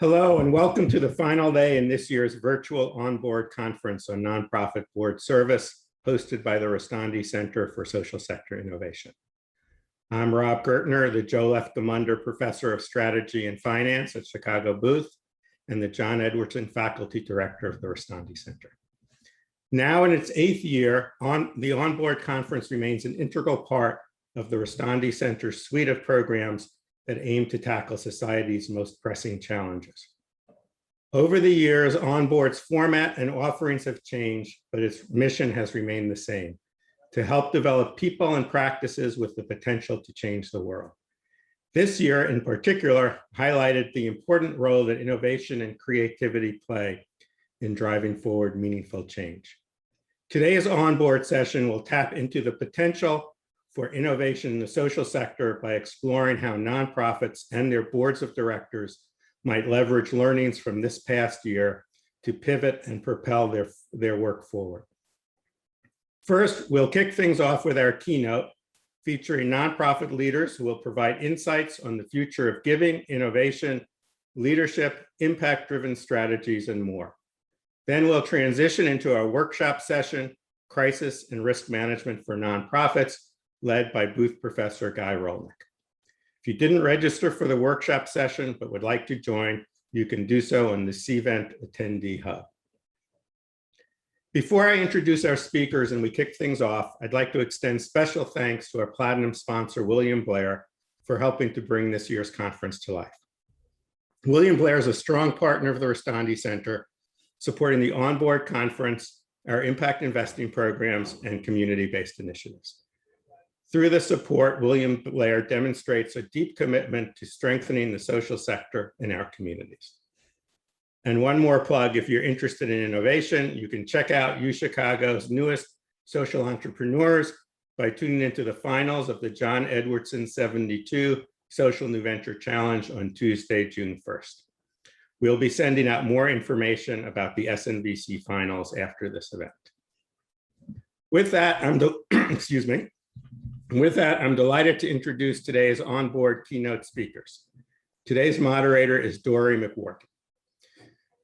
Hello and welcome to the final day in this year's virtual Onboard Conference on Nonprofit Board Service, hosted by the Rostandi Center for Social Sector Innovation. I'm Rob Gertner, the Joe Leftemunder Professor of Strategy and Finance at Chicago Booth and the John Edwardson Faculty Director of the Rostandi Center. Now in its 8th year, the Onboard Conference remains an integral part of the Rostandi Center's suite of programs that aim to tackle society's most pressing challenges. Over the years, Onboard's format and offerings have changed, but its mission has remained the same: to help develop people and practices with the potential to change the world. This year, in particular, highlighted the important role that innovation and creativity play in driving forward meaningful change. Today's Onboard session will tap into the potential for innovation in the social sector by exploring how nonprofits and their boards of directors might leverage learnings from this past year to pivot and propel their work forward. First, we'll kick things off with our keynote, featuring nonprofit leaders who will provide insights on the future of giving, innovation, leadership, impact-driven strategies, and more. Then we'll transition into our workshop session, Crisis and Risk Management for Nonprofits, led by Booth Professor Guy Rolnick. If you didn't register for the workshop session but would like to join, you can do so on the CVent Attendee Hub. Before I introduce our speakers and we kick things off, I'd like to extend special thanks to our platinum sponsor, William Blair, for helping to bring this year's conference to life. William Blair is a strong partner of the Rostandi Center, supporting the Onboard Conference, our impact investing programs, and community-based initiatives. Through the support, William Blair demonstrates a deep commitment to strengthening the social sector in our communities. And one more plug: if you're interested in innovation, you can check out UChicago's newest social entrepreneurs by tuning into the finals of the John Edwardson 72 Social New Venture Challenge on Tuesday, June 1st. We'll be sending out more information about the SNVC finals after this event. With that, I'm delighted to introduce today's Onboard keynote speakers. Today's moderator is Dorri McWhorter.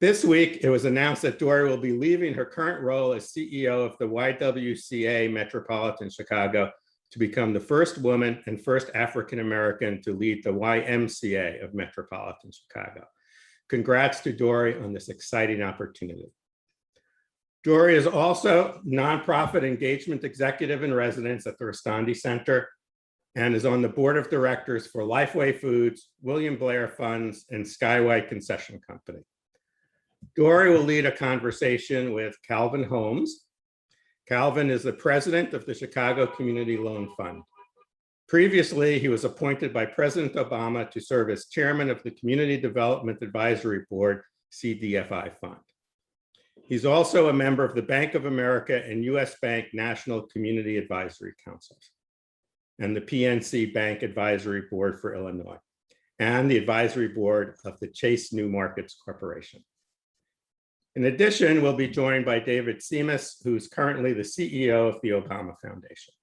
This week, it was announced that Dorri will be leaving her current role as CEO of the YWCA Metropolitan Chicago to become the first woman and first African-American to lead the YMCA of Metropolitan Chicago. Congrats to Dorri on this exciting opportunity. Dorri is also nonprofit engagement executive in residence at the Rostandi Center and is on the board of directors for Lifeway Foods, William Blair Funds, and Skyway Concession Company. Dorri will lead a conversation with Calvin Holmes. Calvin is the president of the Chicago Community Loan Fund. Previously, he was appointed by President Obama to serve as chairman of the Community Development Advisory Board, CDFI Fund. He's also a member of the Bank of America and US Bank National Community Advisory Councils and the PNC Bank Advisory Board for Illinois and the advisory board of the Chase New Markets Corporation. In addition, we'll be joined by David Simas, who's currently the CEO of the Obama Foundation.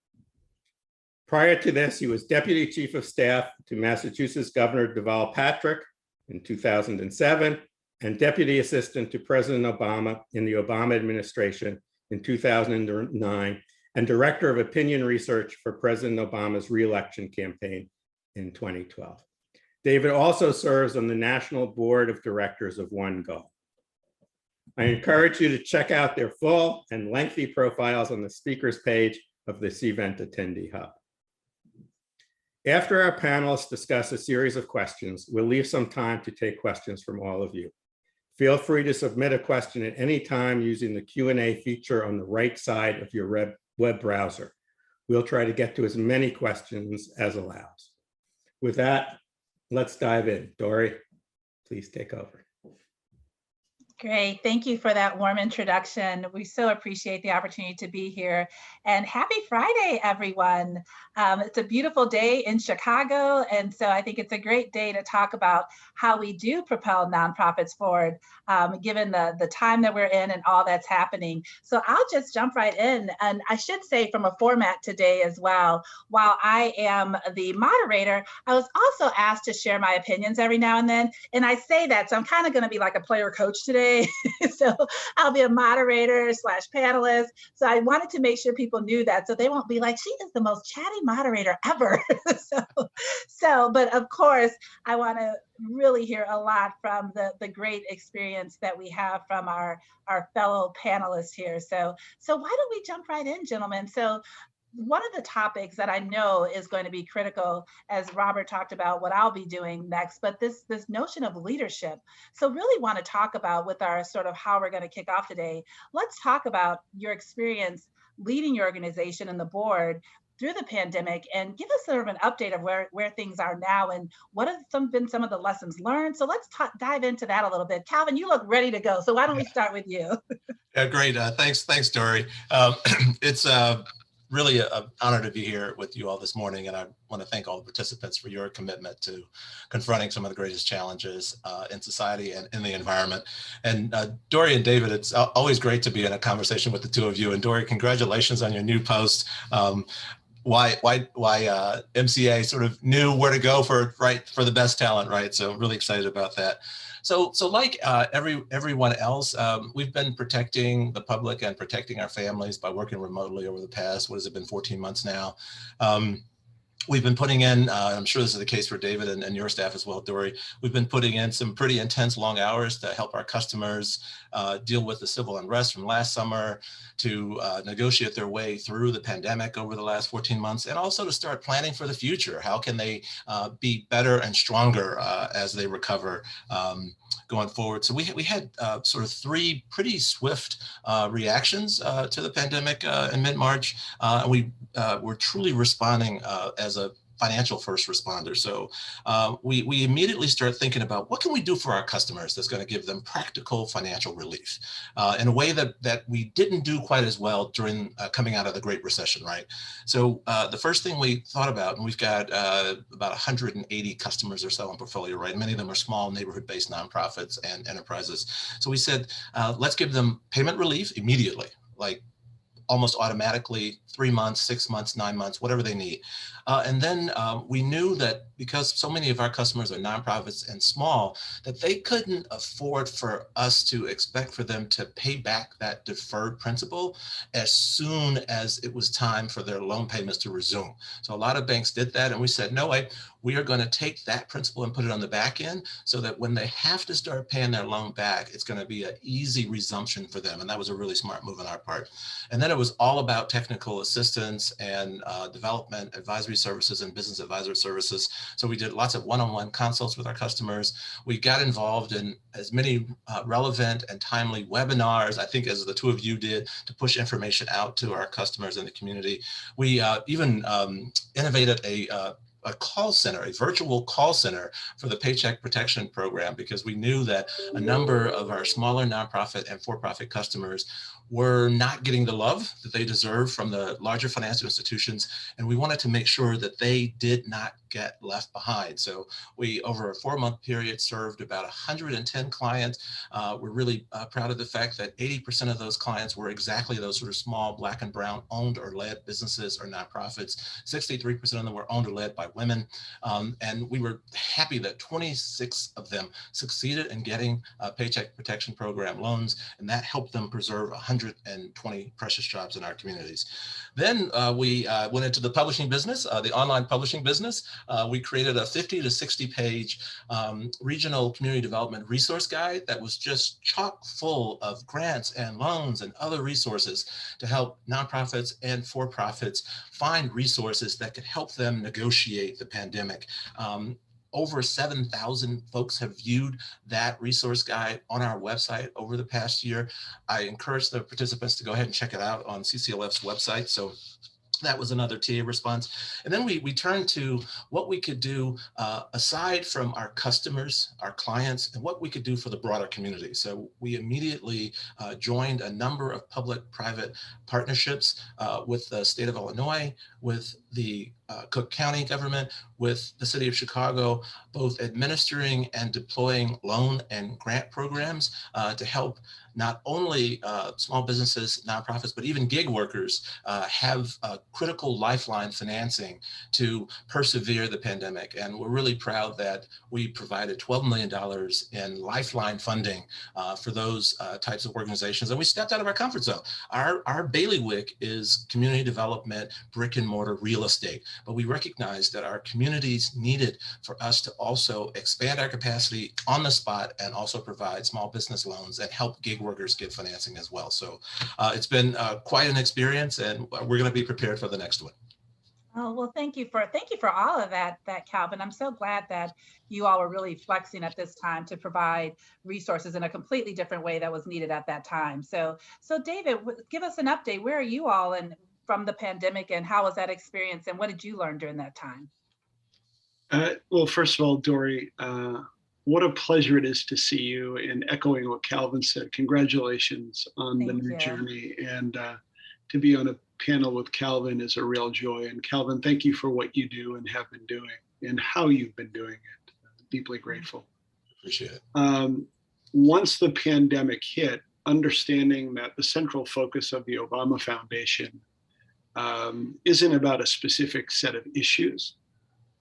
Prior to this, he was Deputy Chief of Staff to Massachusetts Governor Deval Patrick in 2007 and Deputy Assistant to President Obama in the Obama administration in 2009 and Director of Opinion Research for President Obama's re-election campaign in 2012. David also serves on the National Board of Directors of One Goal. I encourage you to check out their full and lengthy profiles on the speakers page of the CVent Attendee Hub. After our panelists discuss a series of questions, we'll leave some time to take questions from all of you. Feel free to submit a question at any time using the Q&A feature on the right side of your web browser. We'll try to get to as many questions as allows. With that, let's dive in. Dorri, please take over. Great. Thank you for that warm introduction. We so appreciate the opportunity to be here. And happy Friday, everyone. It's a beautiful day in Chicago, and so I think it's a great day to talk about how we do propel nonprofits forward, given the time that we're in and all that's happening. So I'll just jump right in, and I should say from a format today as well, while I am the moderator, I was also asked to share my opinions every now and then, and I say that, so I'm kind of going to be like a player coach today. So I'll be a moderator / panelist. So I wanted to make sure people knew that, so they won't be like, she is the most chatty moderator ever. But of course, I want to really hear a lot from the great experience that we have from our fellow panelists here. So why don't we jump right in, gentlemen? So one of the topics that I know is going to be critical, as Robert talked about what I'll be doing next, but this notion of leadership. So really want to talk about, with our sort of how we're going to kick off today, let's talk about your experience leading your organization and the board through the pandemic, and give us sort of an update of where things are now and what have been some of the lessons learned. So let's dive into that a little bit. Calvin, you look ready to go. So why don't we start with you? Great. Thanks, Dorri. It's really an honor to be here with you all this morning, and I want to thank all the participants for your commitment to confronting some of the greatest challenges in society and in the environment. And Dorri and David, it's always great to be in a conversation with the two of you. And Dorri, congratulations on your new post. Why MCA sort of knew where to go for the best talent, right? So really excited about that. So like everyone else, we've been protecting the public and protecting our families by working remotely over the past, what has it been, 14 months now. We've been putting in, I'm sure this is the case for David and your staff as well, Dorri, we've been putting in some pretty intense long hours to help our customers deal with the civil unrest from last summer, to negotiate their way through the pandemic over the last 14 months, and also to start planning for the future. How can they be better and stronger as they recover going forward? So we had sort of three pretty swift reactions to the pandemic in mid-March, and we were truly responding as a financial first responder. So we immediately start thinking about what can we do for our customers that's going to give them practical financial relief in a way that we didn't do quite as well during coming out of the Great Recession, right? So the first thing we thought about, and we've got about 180 customers or so in portfolio, right? Many of them are small neighborhood-based nonprofits and enterprises. So we said, let's give them payment relief immediately, like almost automatically, 3 months, 6 months, 9 months, whatever they need. And then we knew that because so many of our customers are nonprofits and small, that they couldn't afford for us to expect for them to pay back that deferred principal as soon as it was time for their loan payments to resume. So a lot of banks did that, and we said, no way, we are going to take that principal and put it on the back end so that when they have to start paying their loan back, it's going to be an easy resumption for them. And that was a really smart move on our part. And then it was all about technical assistance and development, advisory services, and business advisor services. So we did lots of one-on-one consults with our customers. We got involved in as many relevant and timely webinars, I think, as the two of you did, to push information out to our customers in the community. We even innovated a call center, a virtual call center for the Paycheck Protection Program, because we knew that a number of our smaller nonprofit and for-profit customers were not getting the love that they deserve from the larger financial institutions. And we wanted to make sure that they did not get left behind. So we, over a 4-month period, served about 110 clients. We're really proud of the fact that 80% of those clients were exactly those sort of small Black and brown owned or led businesses or nonprofits. 63% of them were owned or led by women. And we were happy that 26 of them succeeded in getting Paycheck Protection Program loans, and that helped them preserve 120 precious jobs in our communities. Then we went into the publishing business, the online publishing business. We created a 50 to 60 page regional community development resource guide that was just chock full of grants and loans and other resources to help nonprofits and for-profits find resources that could help them negotiate the pandemic. Over 7,000 folks have viewed that resource guide on our website over the past year. I encourage the participants to go ahead and check it out on CCLF's website. So that was another TA response. And then we turned to what we could do aside from our customers, our clients, and what we could do for the broader community. So we immediately joined a number of public-private partnerships with the state of Illinois, with the Cook County government, with the city of Chicago, both administering and deploying loan and grant programs to help not only small businesses, nonprofits, but even gig workers have critical lifeline financing to persevere the pandemic. And we're really proud that we provided $12 million in lifeline funding for those types of organizations. And we stepped out of our comfort zone. Our bailiwick is community development, brick and mortar real estate, but we recognized that our communities needed for us to also expand our capacity on the spot and also provide small business loans and help gig workers get financing as well. So it's been quite an experience, and we're going to be prepared for the next one. Oh, well, thank you for all of that, Calvin. I'm so glad that you all were really flexing at this time to provide resources in a completely different way that was needed at that time. So David, give us an update. Where are you all from the pandemic, and how was that experience, and what did you learn during that time? Well, first of all, Dorri, what a pleasure it is to see you, and echoing what Calvin said, congratulations on the new journey, and to be on a panel with Calvin is a real joy. And Calvin, thank you for what you do and have been doing and how you've been doing it. Deeply grateful. Appreciate it. Once the pandemic hit, understanding that the central focus of the Obama Foundation isn't about a specific set of issues,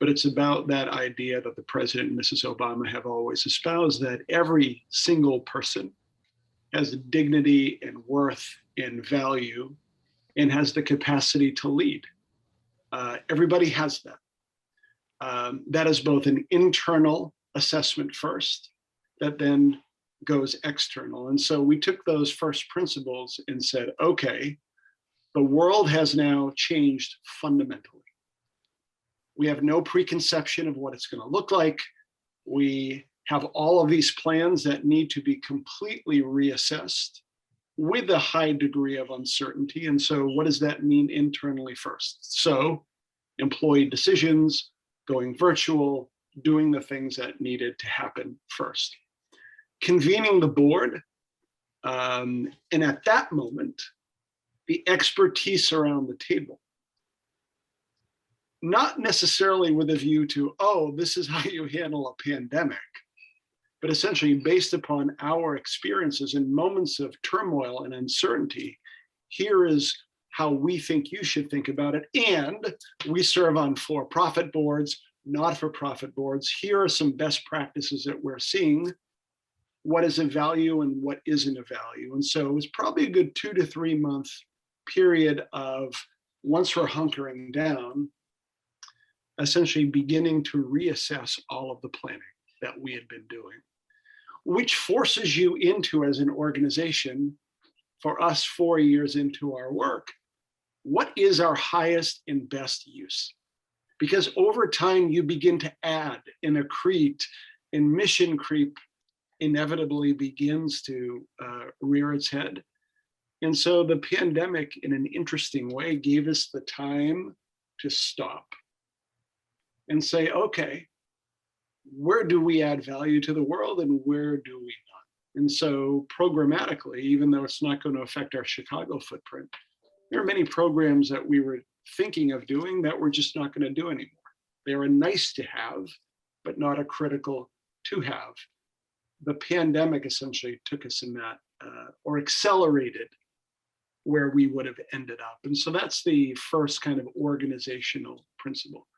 but it's about that idea that the President and Mrs. Obama have always espoused, that every single person has dignity and worth and value and has the capacity to lead. Everybody has that. That is both an internal assessment first, that then goes external. And so we took those first principles and said, okay, the world has now changed fundamentally. We have no preconception of what it's going to look like. We have all of these plans that need to be completely reassessed with a high degree of uncertainty. And so what does that mean internally first? So employee decisions, going virtual, doing the things that needed to happen first. Convening the board, and at that moment, the expertise around the table. Not necessarily with a view to, oh, this is how you handle a pandemic, but essentially based upon our experiences in moments of turmoil and uncertainty, here is how we think you should think about it. And we serve on for-profit boards, not-for-profit boards. Here are some best practices that we're seeing. What is a value and what isn't a value? And so it was probably a good 2 to 3 month period of, once we're hunkering down, essentially beginning to reassess all of the planning that we had been doing, which forces you into, as an organization, for us 4 years into our work, what is our highest and best use? Because over time you begin to add and accrete, and mission creep inevitably begins to rear its head. And so the pandemic, in an interesting way, gave us the time to stop and say, okay, where do we add value to the world and where do we not? And so programmatically, even though it's not going to affect our Chicago footprint, there are many programs that we were thinking of doing that we're just not going to do anymore. They're a nice to have, but not a critical to have. The pandemic essentially took us in that, or accelerated where we would have ended up. And so that's the first kind of organizational principle.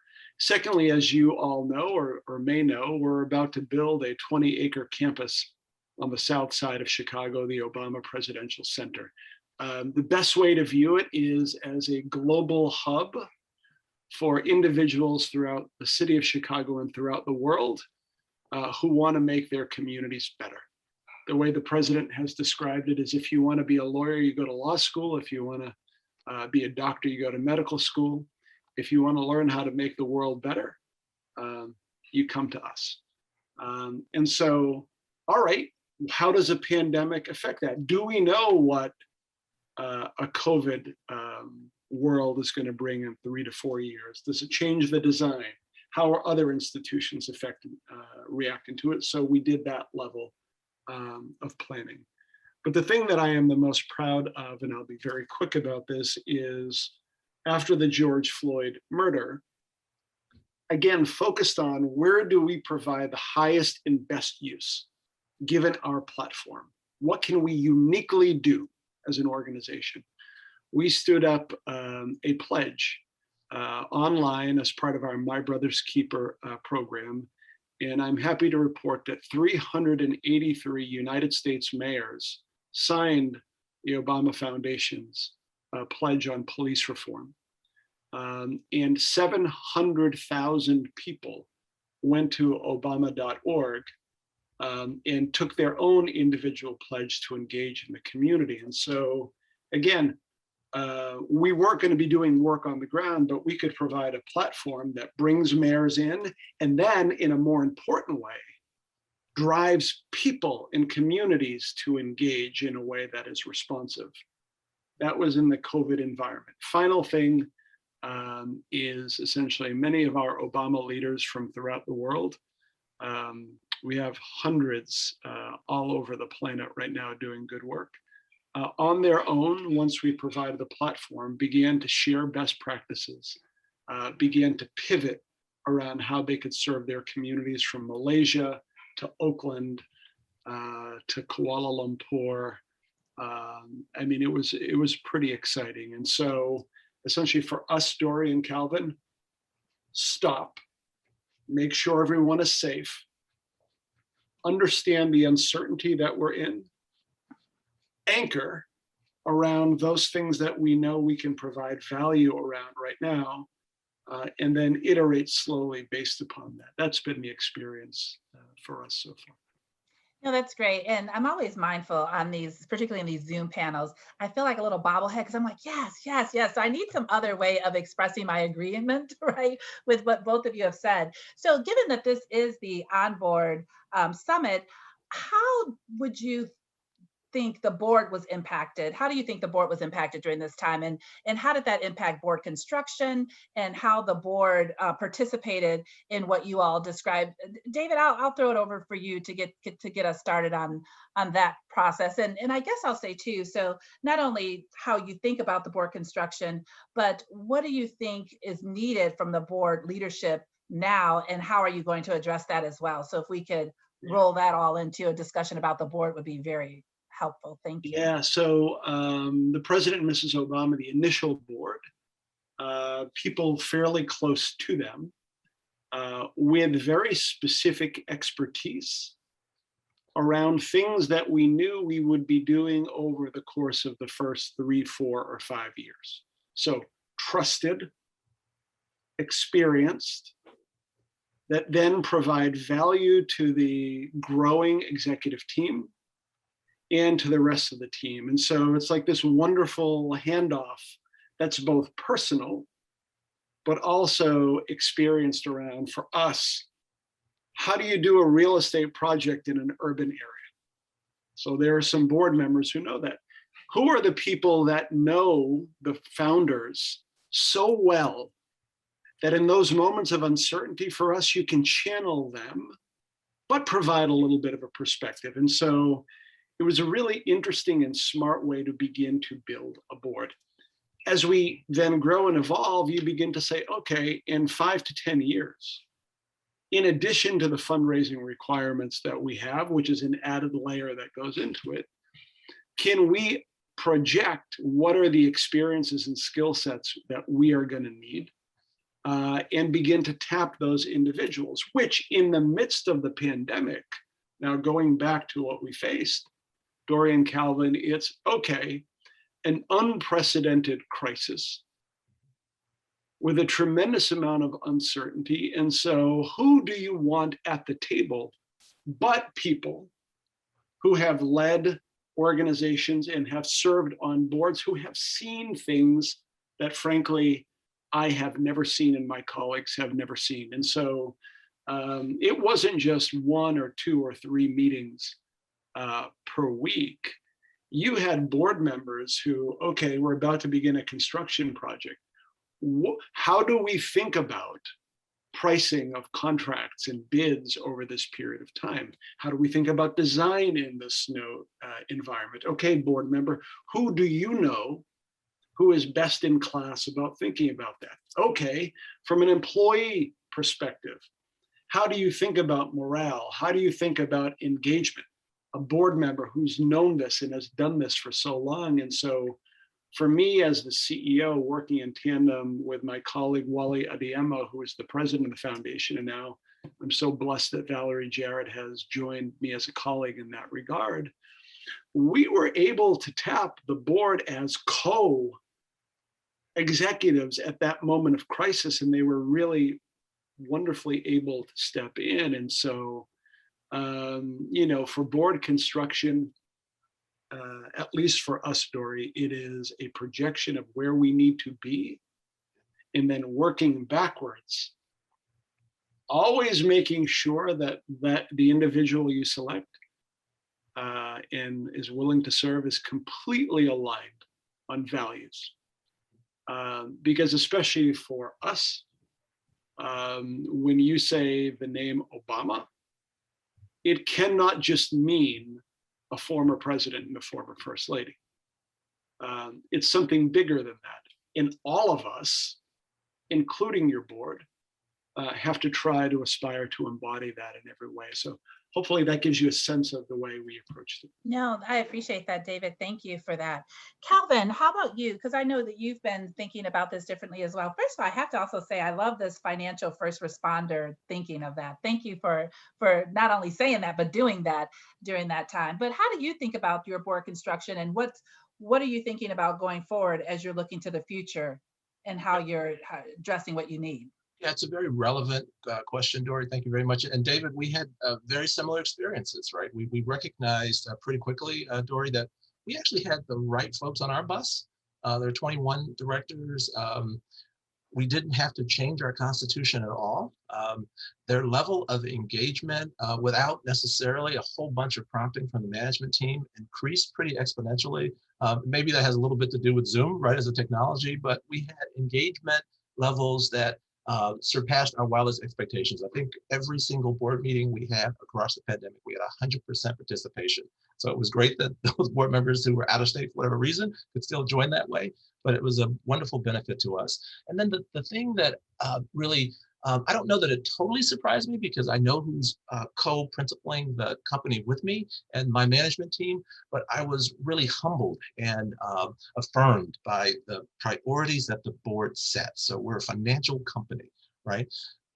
Secondly, as you all know, or may know, we're about to build a 20-acre campus on the south side of Chicago, the Obama Presidential Center. The best way to view it is as a global hub for individuals throughout the city of Chicago and throughout the world who want to make their communities better. The way the president has described it is, if you want to be a lawyer, you go to law school. If you want to be a doctor, you go to medical school. If you want to learn how to make the world better, you come to us. And so, all right, how does a pandemic affect that? Do we know what a COVID world is going to bring in 3 to 4 years? Does it change the design? How are other institutions reacting to it? So we did that level of planning. But the thing that I am the most proud of, and I'll be very quick about this, is after the George Floyd murder, again, focused on where do we provide the highest and best use given our platform? What can we uniquely do as an organization? We stood up a pledge online as part of our My Brother's Keeper program. And I'm happy to report that 383 United States mayors signed the Obama Foundation's pledge on police reform. And 700,000 people went to obama.org and took their own individual pledge to engage in the community. And so, again, we weren't going to be doing work on the ground, but we could provide a platform that brings mayors in, and then in a more important way, drives people in communities to engage in a way that is responsive. That was in the COVID environment. Final thing is essentially many of our Obama leaders from throughout the world. We have hundreds all over the planet right now doing good work. On their own, once we provided the platform, began to share best practices, began to pivot around how they could serve their communities from Malaysia to Oakland to Kuala Lumpur. I mean, it was pretty exciting. And so essentially for us, Dorri and Calvin, stop, make sure everyone is safe, understand the uncertainty that we're in, anchor around those things that we know we can provide value around right now, and then iterate slowly based upon that. That's been the experience for us so far. No, that's great. And I'm always mindful on these, particularly in these Zoom panels. I feel like a little bobblehead because I'm like, yes, yes, yes. So I need some other way of expressing my agreement, right, with what both of you have said. So given that this is the Onboard Summit, how would you think the board was impacted? How do you think the board was impacted during this time? And how did that impact board construction and how the board participated in what you all described? David, I'll throw it over for you to get us started on that process. And I guess I'll say too, so not only how you think about the board construction, but what do you think is needed from the board leadership now, and how are you going to address that as well? So if we could roll that all into a discussion about the board would be very helpful. Thank you. Yeah, so the President and Mrs. Obama, the initial board, people fairly close to them with very specific expertise around things that we knew we would be doing over the course of the first 3, 4, or 5 years. So trusted, experienced, that then provide value to the growing executive team and to the rest of the team. And so it's like this wonderful handoff that's both personal, but also experienced around, for us, how do you do a real estate project in an urban area? So there are some board members who know that. Who are the people that know the founders so well that in those moments of uncertainty for us, you can channel them, but provide a little bit of a perspective? And so it was a really interesting and smart way to begin to build a board. As we then grow and evolve, you begin to say, okay, in 5 to 10 years, in addition to the fundraising requirements that we have, which is an added layer that goes into it, can we project what are the experiences and skill sets that we are going to need, and begin to tap those individuals, which in the midst of the pandemic, now going back to what we faced, Dorri and Calvin, it's okay, an unprecedented crisis with a tremendous amount of uncertainty. And so who do you want at the table but people who have led organizations and have served on boards, who have seen things that frankly, I have never seen and my colleagues have never seen. And so it wasn't just 1 or 2 or 3 meetings per week. You had board members who, okay, we're about to begin a construction project. How do we think about pricing of contracts and bids over this period of time? How do we think about design in the snow environment? Okay, board member, who do you know who is best in class about thinking about that. Okay, from an employee perspective, how do you think about morale? How do you think about engagement? A board member who's known this and has done this for so long. And so for me as the CEO, working in tandem with my colleague, Wally Adeyemo, who is the president of the foundation, and now I'm so blessed that Valerie Jarrett has joined me as a colleague in that regard, we were able to tap the board as co-executives at that moment of crisis, and they were really wonderfully able to step in. And so, for board construction, at least for us, Dorri, it is a projection of where we need to be, and then working backwards, always making sure that the individual you select and is willing to serve is completely aligned on values. Because especially for us, when you say the name Obama, it cannot just mean a former president and a former first lady. It's something bigger than that. And all of us, including your board, have to try to aspire to embody that in every way. So hopefully that gives you a sense of the way we approached it. No, I appreciate that, David. Thank you for that. Calvin, how about you? Because I know that you've been thinking about this differently as well. First of all, I have to also say I love this financial first responder thinking of that. Thank you for not only saying that, but doing that during that time. But how do you think about your board construction, and what are you thinking about going forward as you're looking to the future and how you're addressing what you need? Yeah, it's a very relevant question, Dorri. Thank you very much. And David, we had very similar experiences, right? We recognized pretty quickly, Dorri, that we actually had the right folks on our bus. There are 21 directors. We didn't have to change our constitution at all. Their level of engagement without necessarily a whole bunch of prompting from the management team increased pretty exponentially. Maybe that has a little bit to do with Zoom, right, as a technology, but we had engagement levels that surpassed our wildest expectations. I think every single board meeting we had across the pandemic, we had 100% participation. So it was great that those board members who were out of state for whatever reason could still join that way, but it was a wonderful benefit to us. And then the thing that really, I don't know that it totally surprised me, because I know who's co-principling the company with me and my management team, but I was really humbled and affirmed by the priorities that the board set. So we're a financial company, right?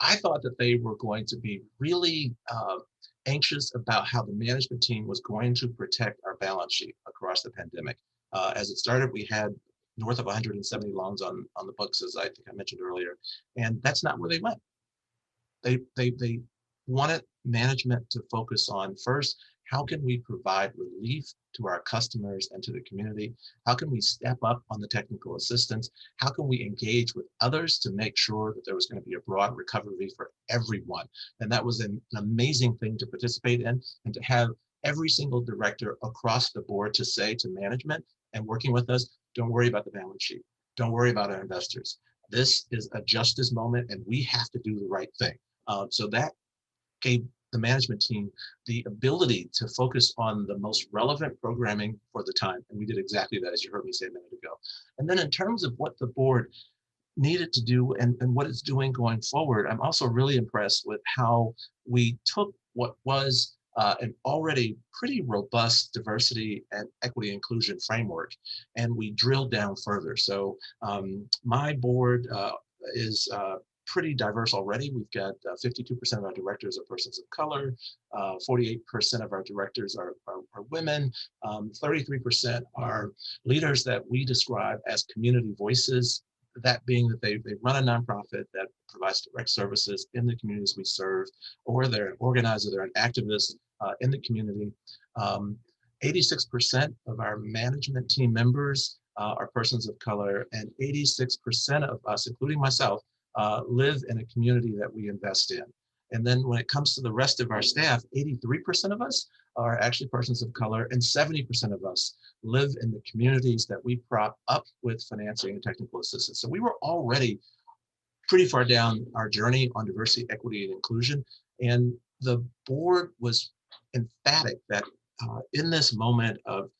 I thought that they were going to be really anxious about how the management team was going to protect our balance sheet across the pandemic. As it started, we had north of 170 loans on the books, as I think I mentioned earlier, and that's not where they went. They wanted management to focus on, first, how can we provide relief to our customers and to the community? How can we step up on the technical assistance? How can we engage with others to make sure that there was going to be a broad recovery for everyone? And that was an amazing thing to participate in, and to have every single director across the board to say to management and working with us, don't worry about the balance sheet. Don't worry about our investors. This is a justice moment, and we have to do the right thing. So that gave the management team the ability to focus on the most relevant programming for the time. And we did exactly that, as you heard me say a minute ago. And then in terms of what the board needed to do and what it's doing going forward, I'm also really impressed with how we took what was an already pretty robust diversity and equity inclusion framework, and we drilled down further. So my board is pretty diverse already. We've got 52% of our directors are persons of color, 48% of our directors are women, 33% are leaders that we describe as community voices, that being that they run a nonprofit that provides direct services in the communities we serve, or they're an organizer, they're an activist in the community. 86% of our management team members are persons of color, and 86% of us, including myself, live in a community that we invest in. And then when it comes to the rest of our staff, 83% of us are actually persons of color, and 70% of us live in the communities that we prop up with financing and technical assistance. So we were already pretty far down our journey on diversity, equity, and inclusion. And the board was emphatic that in this moment of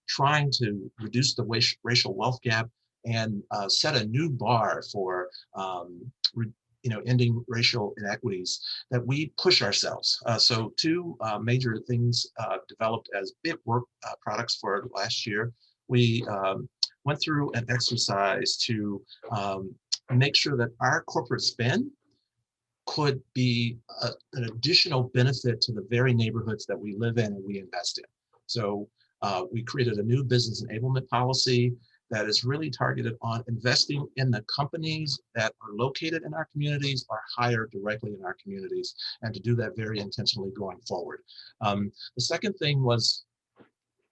trying to reduce the racial wealth gap and set a new bar for ending racial inequities, that we push ourselves. So two major things developed as bit work products for last year. We went through an exercise to make sure that our corporate spend could be an additional benefit to the very neighborhoods that we live in and we invest in. So we created a new business enablement policy that is really targeted on investing in the companies that are located in our communities or hired directly in our communities, and to do that very intentionally going forward. The second thing was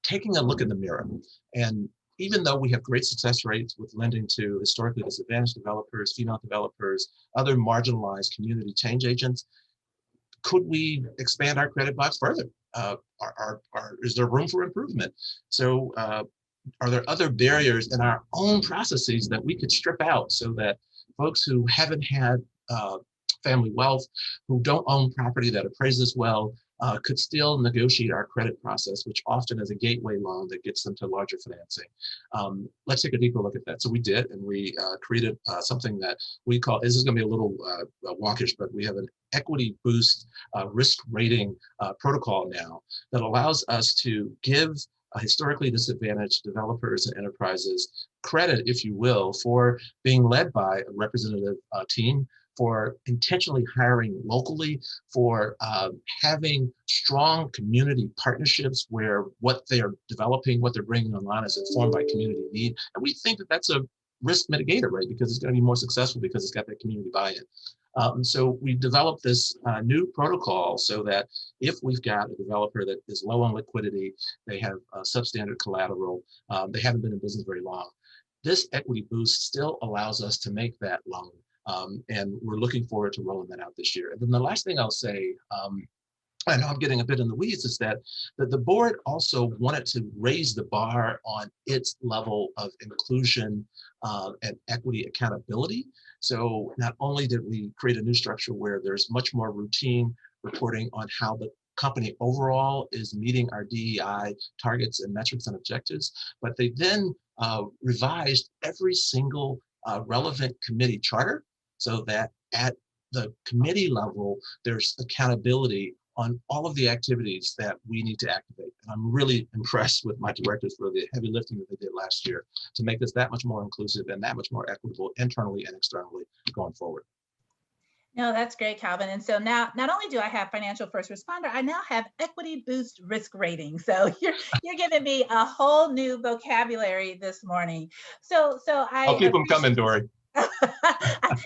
taking a look in the mirror. And even though we have great success rates with lending to historically disadvantaged developers, female developers, other marginalized community change agents, could we expand our credit box further? Is there room for improvement? So are there other barriers in our own processes that we could strip out so that folks who haven't had family wealth, who don't own property that appraises well, could still negotiate our credit process, which often is a gateway loan that gets them to larger financing. Let's take a deeper look at that. So we did, and we created something that we call, this is going to be a little wonkish, but we have an equity boost risk rating protocol now that allows us to give historically disadvantaged developers and enterprises credit, if you will, for being led by a representative team, for intentionally hiring locally, for having strong community partnerships where what they are developing, what they're bringing online is informed by community need. And we think that that's a risk mitigator, right? Because it's going to be more successful because it's got that community buy-in. So we developed this new protocol so that if we've got a developer that is low on liquidity, they have substandard collateral, they haven't been in business very long, this equity boost still allows us to make that loan. And we're looking forward to rolling that out this year. And then the last thing I'll say, I know I'm getting a bit in the weeds, is that the board also wanted to raise the bar on its level of inclusion and equity accountability. So not only did we create a new structure where there's much more routine reporting on how the company overall is meeting our DEI targets and metrics and objectives, but they then revised every single relevant committee charter so that at the committee level, there's accountability on all of the activities that we need to activate. And I'm really impressed with my directors for the heavy lifting that they did last year to make this that much more inclusive and that much more equitable internally and externally going forward. No, that's great, Calvin. And so now, not only do I have financial first responder, I now have equity boost risk rating. So you're giving me a whole new vocabulary this morning. So I'll keep them coming, Dorri.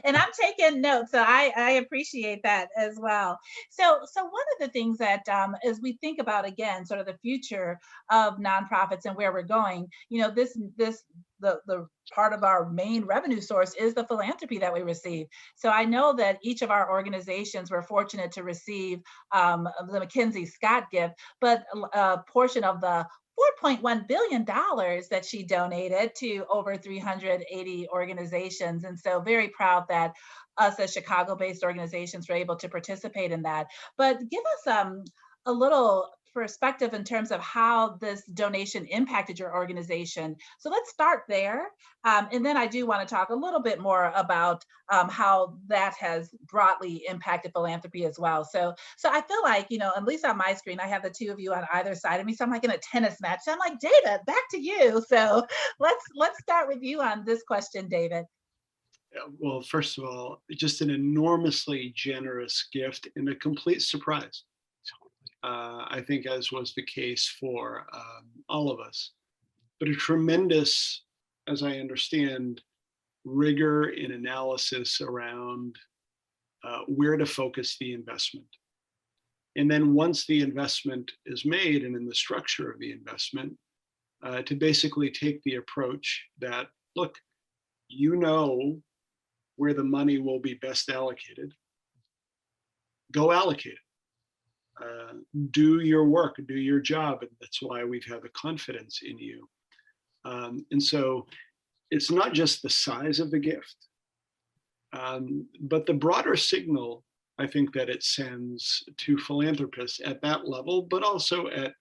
And I'm taking notes, so I appreciate that as well. So one of the things that as we think about, again, sort of the future of nonprofits and where we're going, the part of our main revenue source is the philanthropy that we receive. So I know that each of our organizations were fortunate to receive the McKenzie Scott gift, but a portion of the $4.1 billion that she donated to over 380 organizations. And so very proud that us as Chicago-based organizations were able to participate in that. But give us a little perspective in terms of how this donation impacted your organization. So let's start there. And then I do want to talk a little bit more about how that has broadly impacted philanthropy as well. So I feel like, at least on my screen, I have the two of you on either side of me. So I'm like in a tennis match. So I'm like, David, back to you. So let's start with you on this question, David. Well, first of all, just an enormously generous gift and a complete surprise. I think, as was the case for all of us, but a tremendous, as I understand, rigor in analysis around where to focus the investment. And then once the investment is made and in the structure of the investment, to basically take the approach that, look, where the money will be best allocated, go allocate it. Do your work, do your job. And that's why we've had the confidence in you. And so it's not just the size of the gift, but the broader signal, I think, that it sends to philanthropists at that level, but also at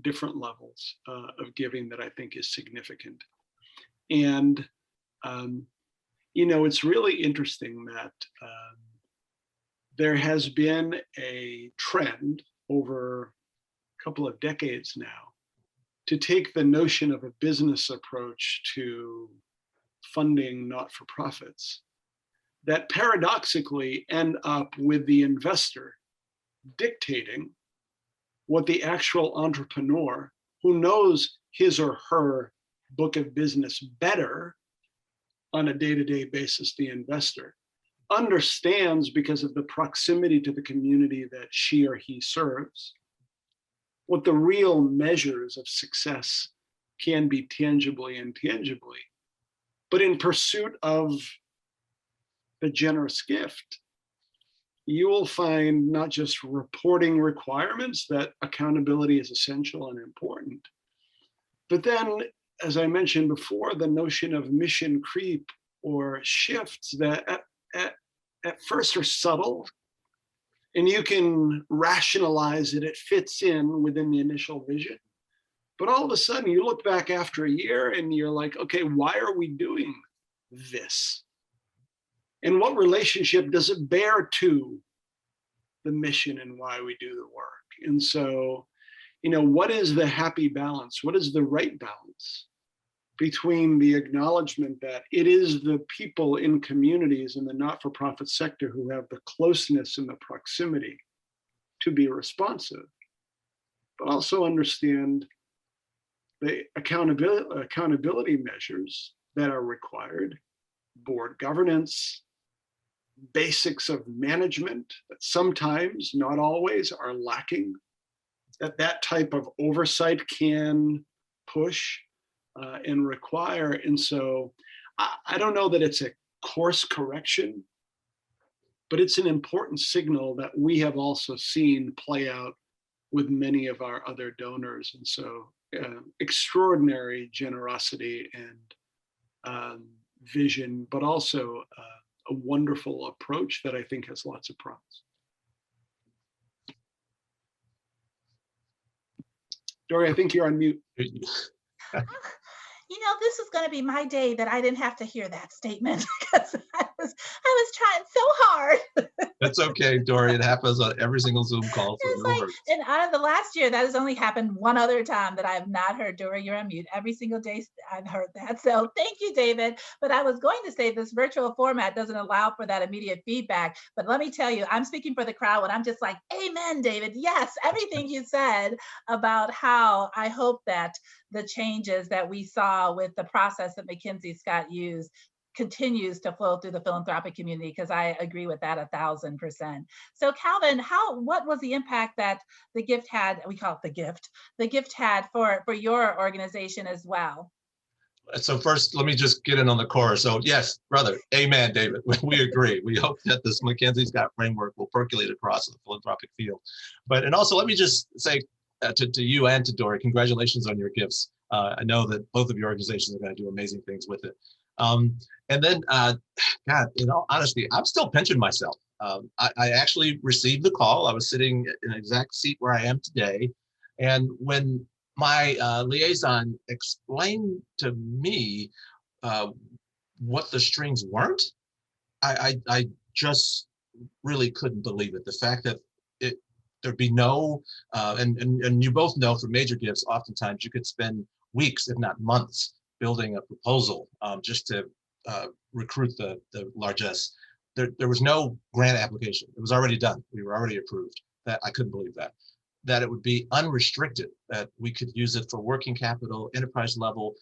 different levels of giving that I think is significant. And It's really interesting that there has been a trend over a couple of decades now to take the notion of a business approach to funding not-for-profits that paradoxically end up with the investor dictating what the actual entrepreneur, who knows his or her book of business better on a day-to-day basis, the investor, understands because of the proximity to the community that she or he serves, what the real measures of success can be tangibly and intangibly. But in pursuit of the generous gift, you will find not just reporting requirements that accountability is essential and important, but then, as I mentioned before, the notion of mission creep or shifts that at first are subtle, and you can rationalize it fits in within the initial vision. But all of a sudden you look back after a year and you're like, okay, why are we doing this? And what relationship does it bear to the mission and why we do the work? And so, what is the happy balance? What is the right balance between the acknowledgement that it is the people in communities in the not-for-profit sector who have the closeness and the proximity to be responsive, but also understand the accountability measures that are required, board governance, basics of management that sometimes, not always, are lacking, that type of oversight can push and require. And so I don't know that it's a course correction, but it's an important signal that we have also seen play out with many of our other donors. And so extraordinary generosity and vision, but also a wonderful approach that I think has lots of promise. Dorri, I think you're on mute. This is going to be my day that I didn't have to hear that statement because I was trying so hard. That's okay, Dorri. It happens on every single Zoom call. So It's like, and out of the last year, that has only happened one other time that I have not heard, Dorri, you're on mute. Every single day I've heard that. So thank you, David. But I was going to say this virtual format doesn't allow for that immediate feedback. But let me tell you, I'm speaking for the crowd when I'm just like, amen, David. Yes, everything you said about how I hope that the changes that we saw with the process that McKenzie Scott used continues to flow through the philanthropic community, because I agree with that 1000%. So Calvin, what was the impact that the gift had, we call it the gift had for your organization as well? So first, let me just get in on the chorus. So yes, brother, amen, David. We agree. We hope that this McKenzie Scott framework will percolate across the philanthropic field. And also let me just say to you and to Dorri, congratulations on your gifts. I know that both of your organizations are going to do amazing things with it. And then, God, in all honesty, I'm still pinching myself. I actually received the call. I was sitting in an exact seat where I am today. And when my liaison explained to me what the strings weren't, I just really couldn't believe it. The fact that there'd be no, and you both know for major gifts, oftentimes you could spend weeks, if not months, building a proposal just to recruit the largesse. There was no grant application. It was already done. We were already approved. That I couldn't believe that it would be unrestricted, that we could use it for working capital, enterprise level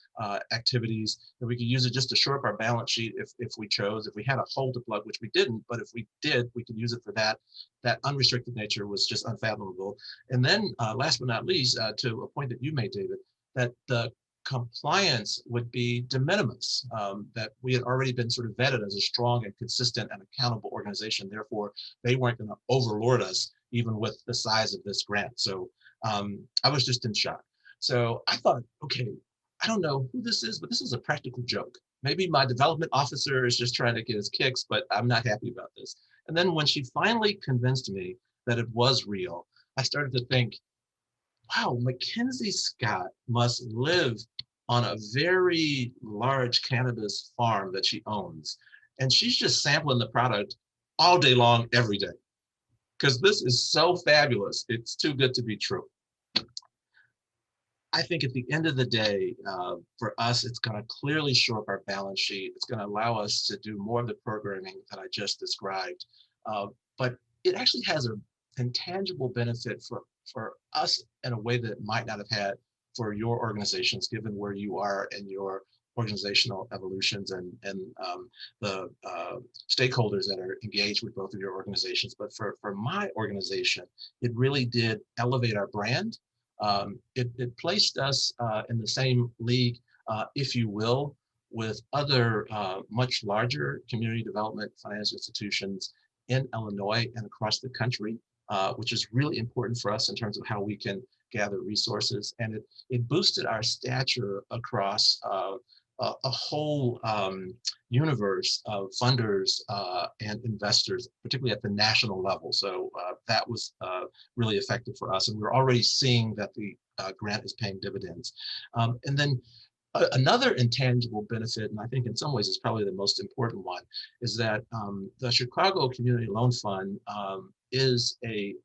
activities, that we could use it just to shore up our balance sheet if we chose, if we had a hole to plug, which we didn't, but if we did, we could use it for that. That unrestricted nature was just unfathomable. And then last but not least, to a point that you made, David, that the compliance would be de minimis, that we had already been sort of vetted as a strong and consistent and accountable organization. Therefore, they weren't going to overlord us even with the size of this grant. So I was just in shock. So I thought, okay, I don't know who this is, but this is a practical joke. Maybe my development officer is just trying to get his kicks, but I'm not happy about this. And then when she finally convinced me that it was real, I started to think, wow, McKenzie Scott must live on a very large cannabis farm that she owns. And she's just sampling the product all day long, every day, because this is so fabulous. It's too good to be true. I think at the end of the day, for us, it's going to clearly shore up our balance sheet. It's going to allow us to do more of the programming that I just described. But it actually has an intangible benefit for us in a way that it might not have had for your organizations, given where you are in your organizational evolutions and the stakeholders that are engaged with both of your organizations. But for my organization, it really did elevate our brand. It placed us in the same league, if you will, with other much larger community development financial institutions in Illinois and across the country, which is really important for us in terms of how we can gather resources. And it boosted our stature across a whole universe of funders and investors, particularly at the national level. So that was really effective for us. And we're already seeing that the grant is paying dividends. And then another intangible benefit, and I think in some ways it's probably the most important one, is that the Chicago Community Loan Fund is a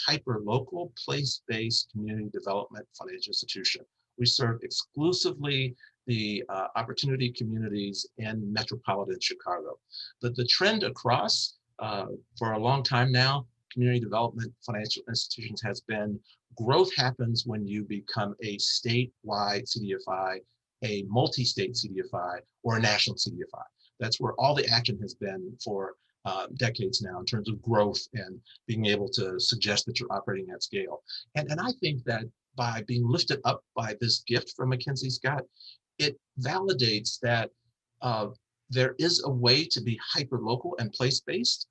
hyper-local, place-based community development financial institution. We serve exclusively the opportunity communities in metropolitan Chicago. The trend across for a long time now, community development financial institutions has been growth happens when you become a statewide CDFI, a multi-state CDFI, or a national CDFI. That's where all the action has been for decades now in terms of growth and being able to suggest that you're operating at scale. And I think that by being lifted up by this gift from McKenzie Scott, it validates that there is a way to be hyper-local and place-based,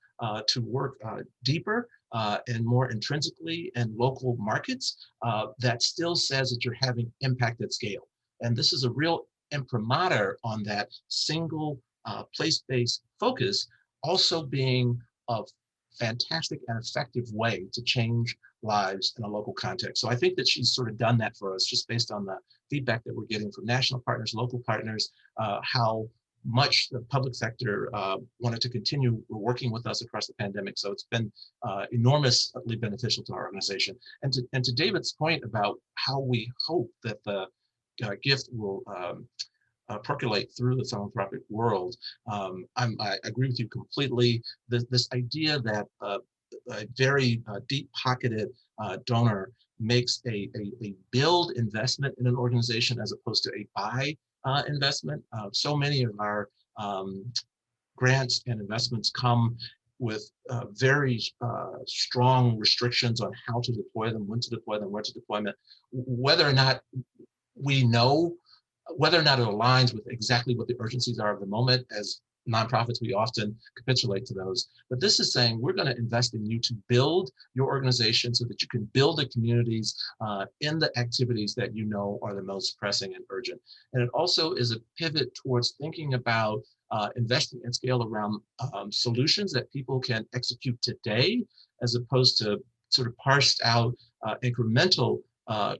to work deeper and more intrinsically in local markets that still says that you're having impact at scale. And this is a real imprimatur on that single place-based focus, also being a fantastic and effective way to change lives in a local context. So I think that she's sort of done that for us just based on the feedback that we're getting from national partners, local partners, how much the public sector wanted to continue working with us across the pandemic. So it's been enormously beneficial to our organization. And to David's point about how we hope that the gift will percolate through the philanthropic world, I agree with you completely. This idea that a very deep-pocketed donor makes a build investment in an organization as opposed to a buy investment. So many of our grants and investments come with very strong restrictions on how to deploy them, when to deploy them, where to deploy them, whether or not we know, whether or not it aligns with exactly what the urgencies are of the moment. As nonprofits, we often capitulate to those. But this is saying we're going to invest in you to build your organization so that you can build the communities in the activities that you know are the most pressing and urgent. And it also is a pivot towards thinking about investing in scale around solutions that people can execute today, as opposed to sort of parsed out incremental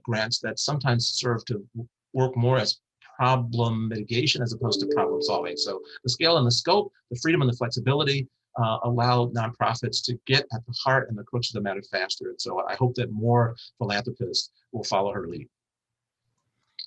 grants that sometimes serve to work more as problem mitigation as opposed to problem solving. So the scale and the scope, the freedom and the flexibility allow nonprofits to get at the heart and the crux of the matter faster. And so I hope that more philanthropists will follow her lead.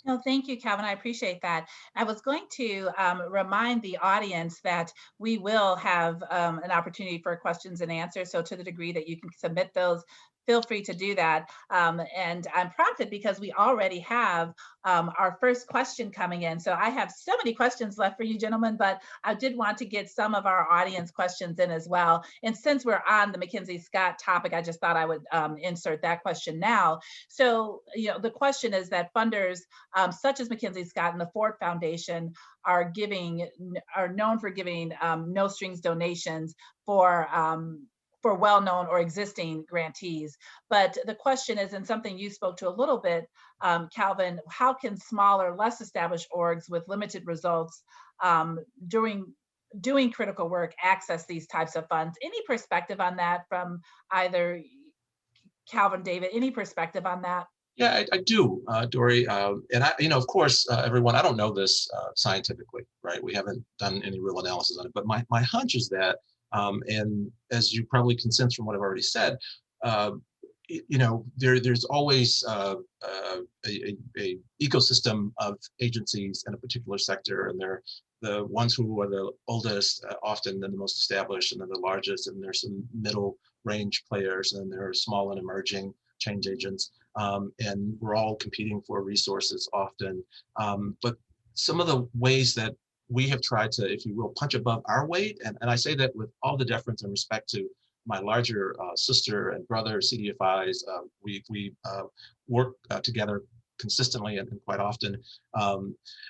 No, thank you, Calvin. I appreciate that. I was going to remind the audience that we will have an opportunity for questions and answers. So to the degree that you can submit those, feel free to do that. And I'm prompted because we already have our first question coming in. So I have so many questions left for you, gentlemen, but I did want to get some of our audience questions in as well. And since we're on the McKenzie Scott topic, I just thought I would insert that question now. So, you know, the question is that funders such as McKenzie Scott and the Ford Foundation are known for giving no strings donations for well-known or existing grantees. But the question is, and something you spoke to a little bit, Calvin, how can smaller, less established orgs with limited results doing critical work access these types of funds? Any perspective on that from either Calvin, David, any perspective on that? Yeah, I do, Dorri. And of course, everyone, I don't know this scientifically, right? We haven't done any real analysis on it, but my hunch is that, and as you probably can sense from what I've already said, uh, there's always a ecosystem of agencies in a particular sector, and they're the ones who are the oldest, often then the most established, and then the largest, and there's some middle range players, and there are small and emerging change agents. And we're all competing for resources often. But some of the ways that we have tried to, if you will, punch above our weight, and I say that with all the deference and respect to my larger sister and brother CDFIs, we work together consistently and quite often.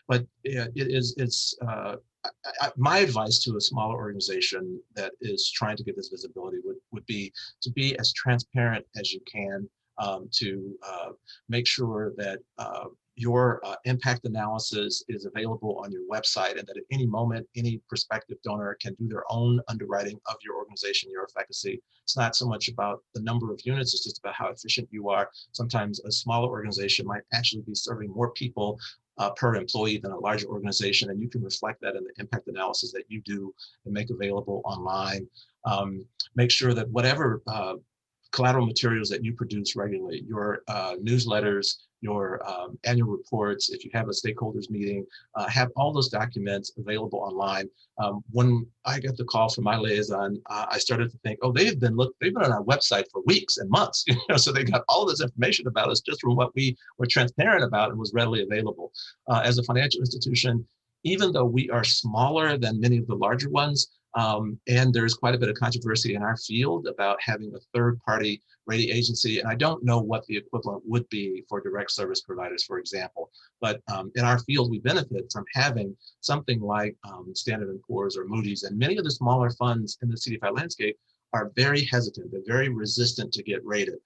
But it's my advice to a smaller organization that is trying to get this visibility would be to be as transparent as you can, to make sure that your impact analysis is available on your website, and that at any moment, any prospective donor can do their own underwriting of your organization, your efficacy. It's not so much about the number of units, it's just about how efficient you are. Sometimes a smaller organization might actually be serving more people per employee than a larger organization, and you can reflect that in the impact analysis that you do and make available online. Make sure that whatever collateral materials that you produce regularly, your newsletters, your annual reports, if you have a stakeholders meeting, have all those documents available online. When I got the call from my liaison, I started to think, oh, they've been on our website for weeks and months, so they got all this information about us just from what we were transparent about and was readily available. As a financial institution, even though we are smaller than many of the larger ones, and there's quite a bit of controversy in our field about having a third-party rating agency, and I don't know what the equivalent would be for direct service providers, for example. But in our field, we benefit from having something like Standard & Poor's or Moody's, and many of the smaller funds in the CDFI landscape are very hesitant. They're very resistant to get rated.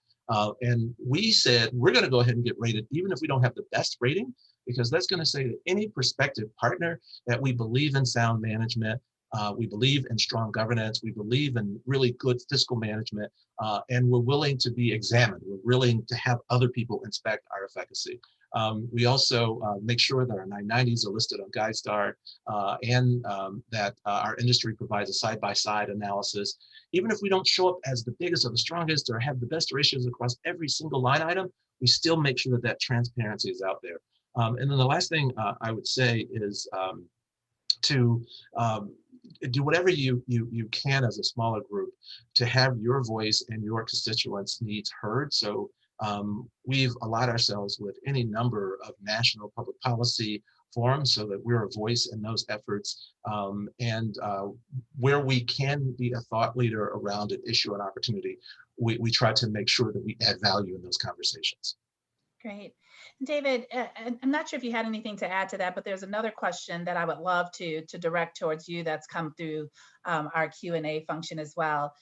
And we said, we're going to go ahead and get rated, even if we don't have the best rating, because that's going to say to any prospective partner that we believe in sound management. We believe in strong governance. We believe in really good fiscal management, and we're willing to be examined. We're willing to have other people inspect our efficacy. We also make sure that our 990s are listed on GuideStar, and that our industry provides a side-by-side analysis. Even if we don't show up as the biggest or the strongest or have the best ratios across every single line item, we still make sure that that transparency is out there. And then the last thing I would say is to do whatever you can as a smaller group to have your voice and your constituents' needs heard. So we've allied ourselves with any number of national public policy forums so that we're a voice in those efforts. And where we can be a thought leader around an issue and opportunity, we try to make sure that we add value in those conversations. Great. David, I'm not sure if you had anything to add to that, but there's another question that I would love to direct towards you that's come through our Q&A function as well.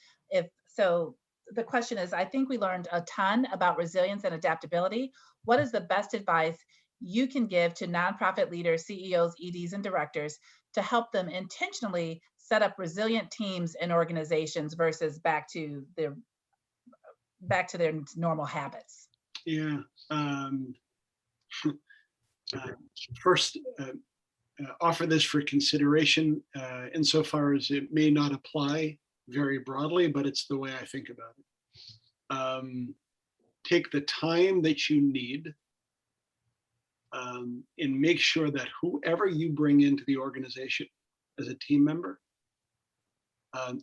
So the question is, I think we learned a ton about resilience and adaptability. What is the best advice you can give to nonprofit leaders, CEOs, EDs, and directors to help them intentionally set up resilient teams and organizations versus back to their normal habits? Yeah. First, offer this for consideration insofar as it may not apply very broadly, but it's the way I think about it. Take the time that you need and make sure that whoever you bring into the organization as a team member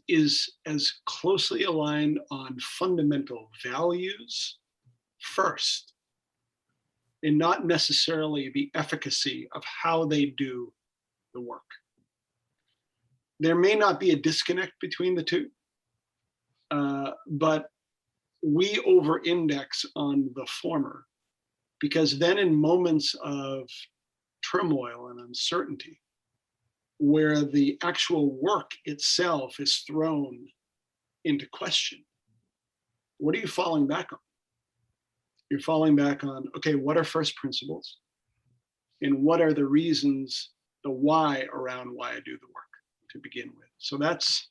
is as closely aligned on fundamental values first, and not necessarily the efficacy of how they do the work. There may not be a disconnect between the two, but we over-index on the former, because then in moments of turmoil and uncertainty, where the actual work itself is thrown into question, what are you falling back on? You're falling back on, okay, what are first principles? And what are the reasons, the why around why I do the work to begin with? So that's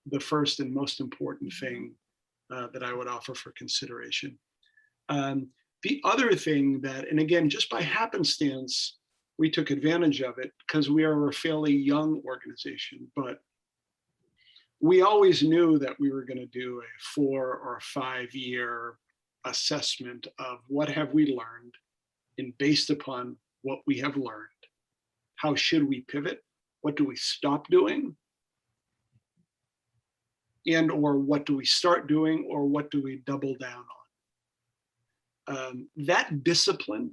the first and most important thing that I would offer for consideration. The other thing that, and again, just by happenstance, we took advantage of it because we are a fairly young organization, but we always knew that we were going to do a 4 or 5 year assessment of what have we learned, and based upon what we have learned, how should we pivot? What do we stop doing? And or what do we start doing, or what do we double down on? That discipline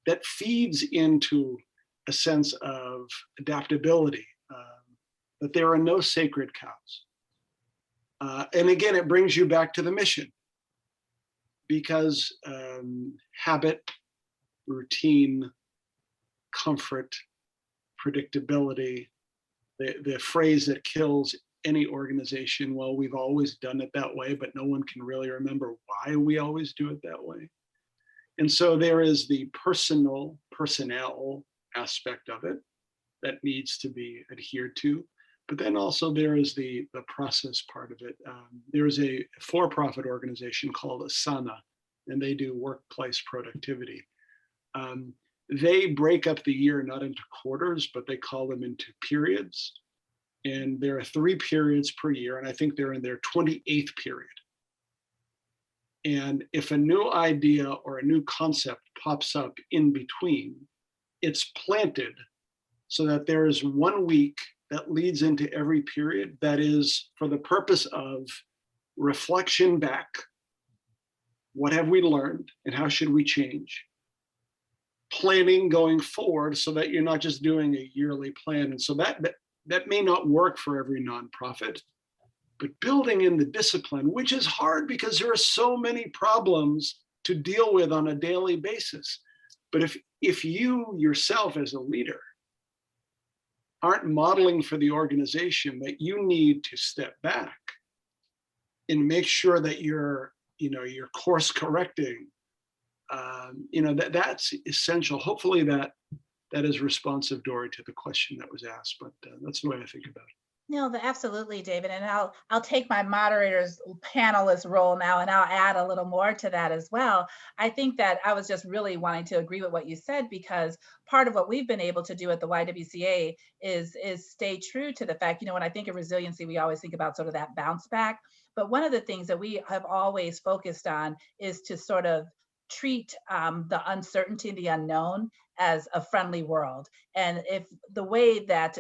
that feeds into a sense of adaptability, that there are no sacred cows. And again, it brings you back to the mission, because habit, routine, comfort, predictability, the phrase that kills any organization, well, we've always done it that way, but no one can really remember why we always do it that way. And so there is the personnel aspect of it that needs to be adhered to. But then also there is the process part of it. There is a for-profit organization called Asana, and they do workplace productivity. They break up the year not into quarters, but they call them into periods. And there are 3 periods per year, and I think they're in their 28th period. And if a new idea or a new concept pops up in between, it's planted so that there is 1 week that leads into every period that is for the purpose of reflection back. What have we learned and how should we change? Planning going forward so that you're not just doing a yearly plan. And so that may not work for every nonprofit, but building in the discipline, which is hard because there are so many problems to deal with on a daily basis. But if you yourself as a leader aren't modeling for the organization that you need to step back and make sure that you're course correcting, that's essential. Hopefully that is responsive, Dorri, to the question that was asked, but that's the way I think about it. No, absolutely, David. And I'll take my moderator's panelist role now, and I'll add a little more to that as well. I think that I was just really wanting to agree with what you said, because part of what we've been able to do at the YWCA is stay true to the fact, when I think of resiliency, we always think about sort of that bounce back. But one of the things that we have always focused on is to sort of treat the uncertainty, the unknown, as a friendly world. And if the way that,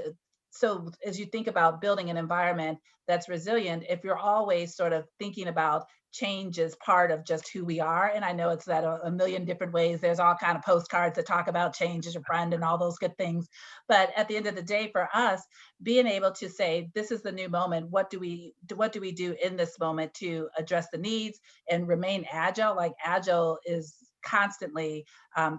so as you think about building an environment that's resilient, if you're always sort of thinking about change as part of just who we are, and I know it's that a million different ways, there's all kind of postcards that talk about change as your friend and all those good things. But at the end of the day, for us, being able to say, this is the new moment, what do we do in this moment to address the needs and remain agile? Like agile is constantly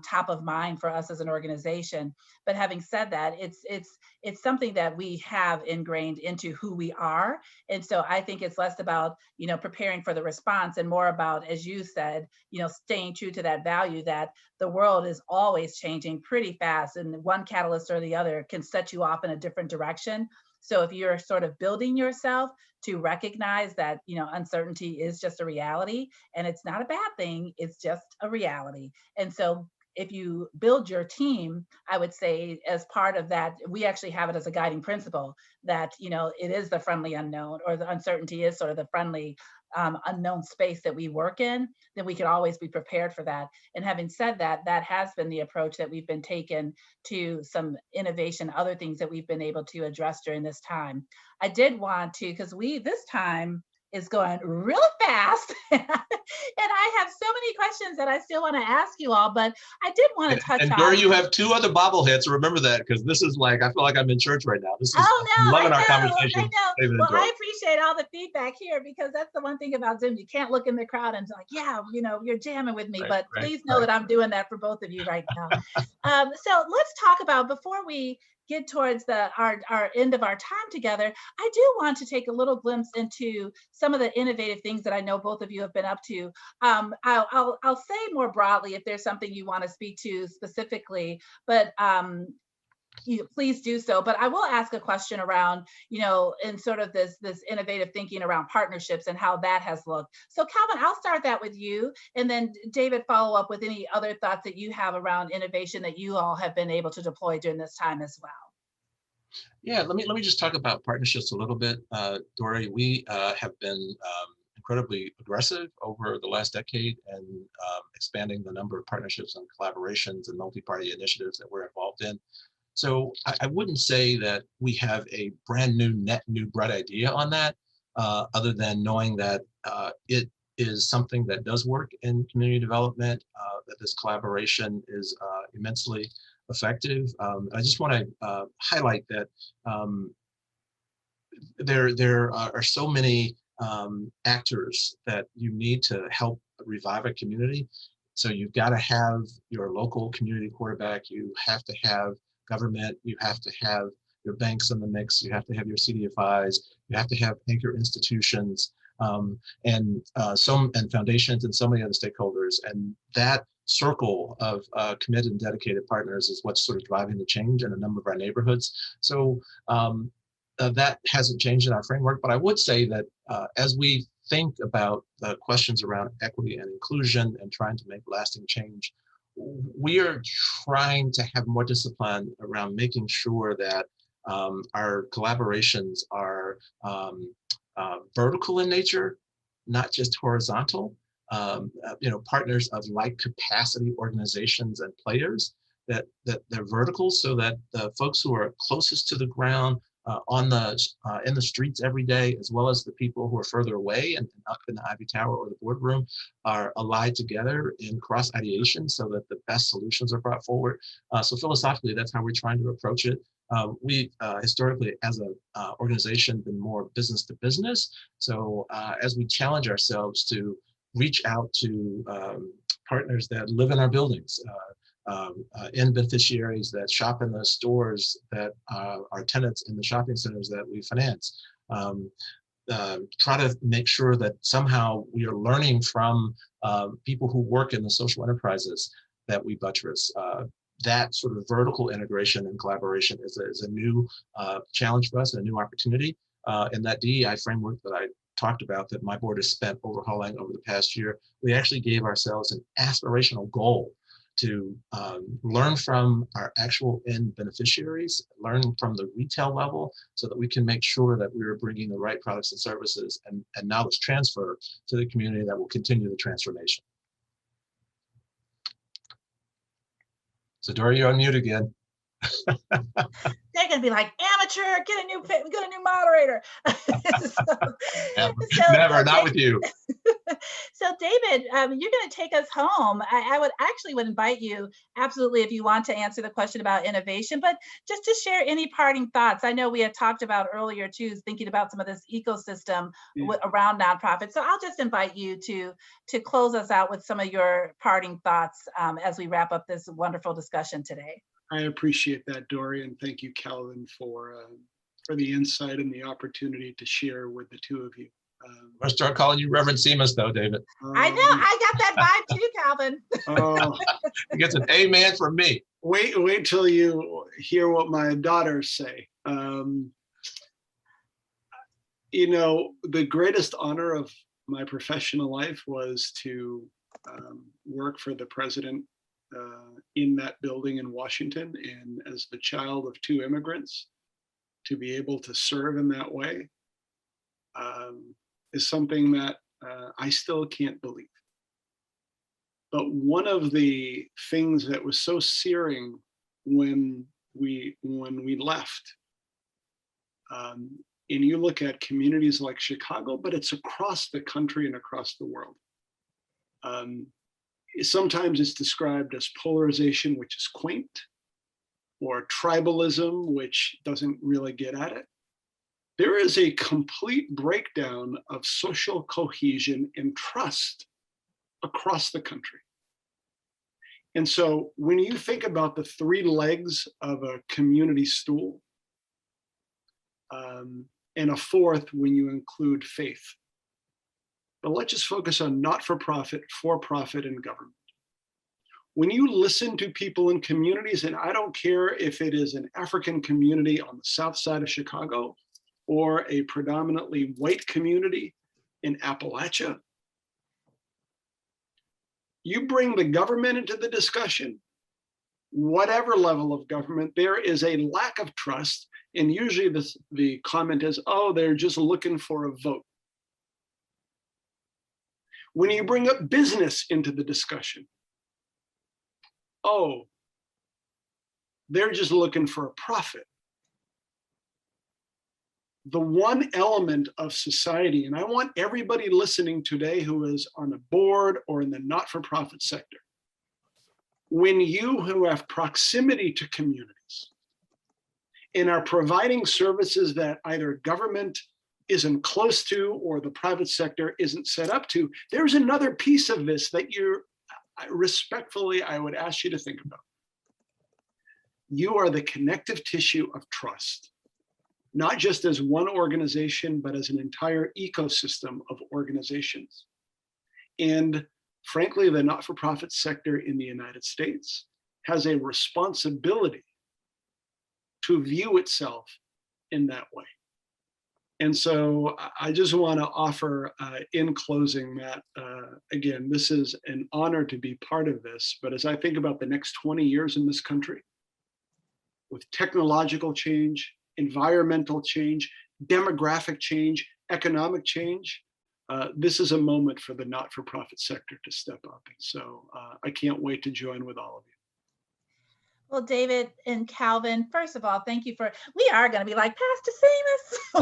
top of mind for us as an organization. But having said that, it's something that we have ingrained into who we are. And so I think it's less about, preparing for the response and more about, as you said, staying true to that value that the world is always changing pretty fast, and one catalyst or the other can set you off in a different direction. So if you're sort of building yourself to recognize that, uncertainty is just a reality, and it's not a bad thing, it's just a reality. And so if you build your team, I would say as part of that, we actually have it as a guiding principle that, it is the friendly unknown, or the uncertainty is sort of the friendly unknown space that we work in, then we can always be prepared for that. And having said that, that has been the approach that we've been taking to some innovation, other things that we've been able to address during this time. I did want to, because this time is going real fast, and I have so many questions that I still want to ask you all, but I did want to touch on. And Dorri, you have 2 other bobbleheads, so remember that, because this is like, I feel like I'm in church right now. This is loving our conversation. I know. Well, I appreciate all the feedback here, because that's the one thing about Zoom. You can't look in the crowd and like, yeah, you're jamming with me, but please know that I'm doing that for both of you right now. So let's talk about, before we get towards our end of our time together, I do want to take a little glimpse into some of the innovative things that I know both of you have been up to. I'll say more broadly if there's something you want to speak to specifically, but please do so. But I will ask a question around, in sort of this innovative thinking around partnerships and how that has looked. So Calvin, I'll start that with you, and then David, follow up with any other thoughts that you have around innovation that you all have been able to deploy during this time as well. Yeah, let me just talk about partnerships a little bit, Dorri. We have been incredibly aggressive over the last decade and expanding the number of partnerships and collaborations and multi-party initiatives that we're involved in. So I wouldn't say that we have a brand new, net new, bright idea on that, other than knowing that it is something that does work in community development, that this collaboration is immensely effective. I just want to highlight that there are so many actors that you need to help revive a community. So you've got to have your local community quarterback, you have to have government, you have to have your banks in the mix, you have to have your CDFIs, you have to have anchor institutions, and foundations and so many other stakeholders. And that circle of committed and dedicated partners is what's sort of driving the change in a number of our neighborhoods. So that hasn't changed in our framework, but I would say that as we think about the questions around equity and inclusion and trying to make lasting change, we are trying to have more discipline around making sure that our collaborations are vertical in nature, not just horizontal. Partners of like capacity organizations and players, that they're vertical, so that the folks who are closest to the ground, in the streets every day, as well as the people who are further away and up in the Ivy Tower or the boardroom, are allied together in cross ideation so that the best solutions are brought forward. So philosophically, that's how we're trying to approach it. We historically, as an organization, been more business to business. So as we challenge ourselves to reach out to partners that live in our buildings, end beneficiaries that shop in the stores that are tenants in the shopping centers that we finance. Try to make sure that somehow we are learning from people who work in the social enterprises that we buttress. That sort of vertical integration and collaboration is a new challenge for us, and a new opportunity. And that DEI framework that I talked about, that my board has spent overhauling over the past year, we actually gave ourselves an aspirational goal to learn from our actual end beneficiaries, learn from the retail level, so that we can make sure that we're bringing the right products and services and knowledge transfer to the community that will continue the transformation. So Dorri, you're on mute again. They're gonna be like, amateur, get a new moderator. Never, not with you. So David, you're going to take us home. I would invite you, absolutely, if you want to answer the question about innovation, but just to share any parting thoughts. I know we had talked about earlier too, thinking about some of this ecosystem around nonprofits. So I'll just invite you to close us out with some of your parting thoughts as we wrap up this wonderful discussion today. I appreciate that, Dorri, and thank you, Calvin, for the insight and the opportunity to share with the two of you. I'll start calling you Reverend Simas, though, David. I know, I got that vibe too, Calvin. He gets an amen from me. Wait till you hear what my daughters say. The greatest honor of my professional life was to work for the president in that building in Washington, and as the child of two immigrants, to be able to serve in that way is something that I still can't believe. But one of the things that was so searing when we left, and you look at communities like Chicago, but it's across the country and across the world. Sometimes it's described as polarization, which is quaint, or tribalism, which doesn't really get at it. There is a complete breakdown of social cohesion and trust across the country. And so when you think about the three legs of a community stool, and a fourth when you include faith, but let's just focus on not-for-profit, for-profit, and government. When you listen to people in communities, and I don't care if it is an African community on the south side of Chicago or a predominantly white community in Appalachia, you bring the government into the discussion, whatever level of government, there is a lack of trust. And usually the comment is, oh, they're just looking for a vote. When you bring up business into the discussion, oh, they're just looking for a profit. The one element of society, and I want everybody listening today who is on a board or in the not-for-profit sector, when you who have proximity to communities and are providing services that either government isn't close to or the private sector isn't set up to, there's another piece of this that respectfully, I would ask you to think about. You are the connective tissue of trust, not just as one organization, but as an entire ecosystem of organizations. And frankly, the not-for-profit sector in the United States has a responsibility to view itself in that way. And so I just want to offer in closing that, again, this is an honor to be part of this. But as I think about the next 20 years in this country, with technological change, environmental change, demographic change, economic change, this is a moment for the not-for-profit sector to step up. And so I can't wait to join with all of you. Well, David and Calvin, first of all, thank you we are going to be like Pastor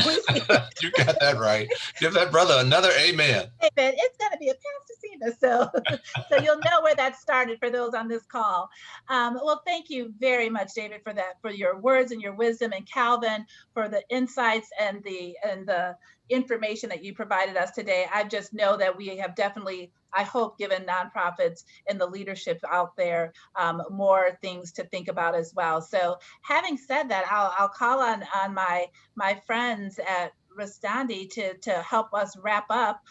Simas. You got that right. Give that brother another amen. David, it's going to be a Pastor Simas. So you'll know where that started for those on this call. Well, thank you very much, David, for your words and your wisdom, and Calvin for the insights and the information that you provided us today. I just know that we have definitely, I hope, given nonprofits and the leadership out there more things to think about as well. So having said that, I'll call on my friends at Rastandi to help us wrap up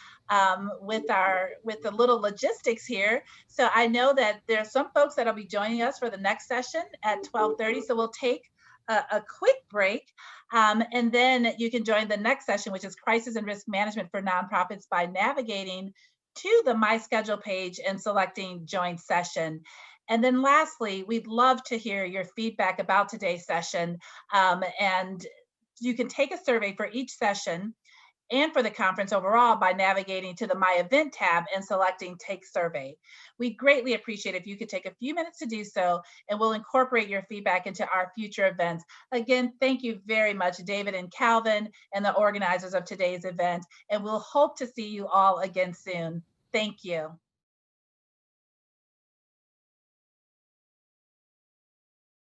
with the little logistics here. So I know that there's some folks that'll be joining us for the next session at 12:30. So we'll take a quick break. And then you can join the next session, which is Crisis and Risk Management for Nonprofits, by navigating to the My Schedule page and selecting Join Session. And then lastly, we'd love to hear your feedback about today's session. And you can take a survey for each session and for the conference overall by navigating to the My Event tab and selecting Take Survey. We'd greatly appreciate if you could take a few minutes to do so, and we'll incorporate your feedback into our future events. Again, thank you very much, David and Calvin, and the organizers of today's event, and we'll hope to see you all again soon. Thank you.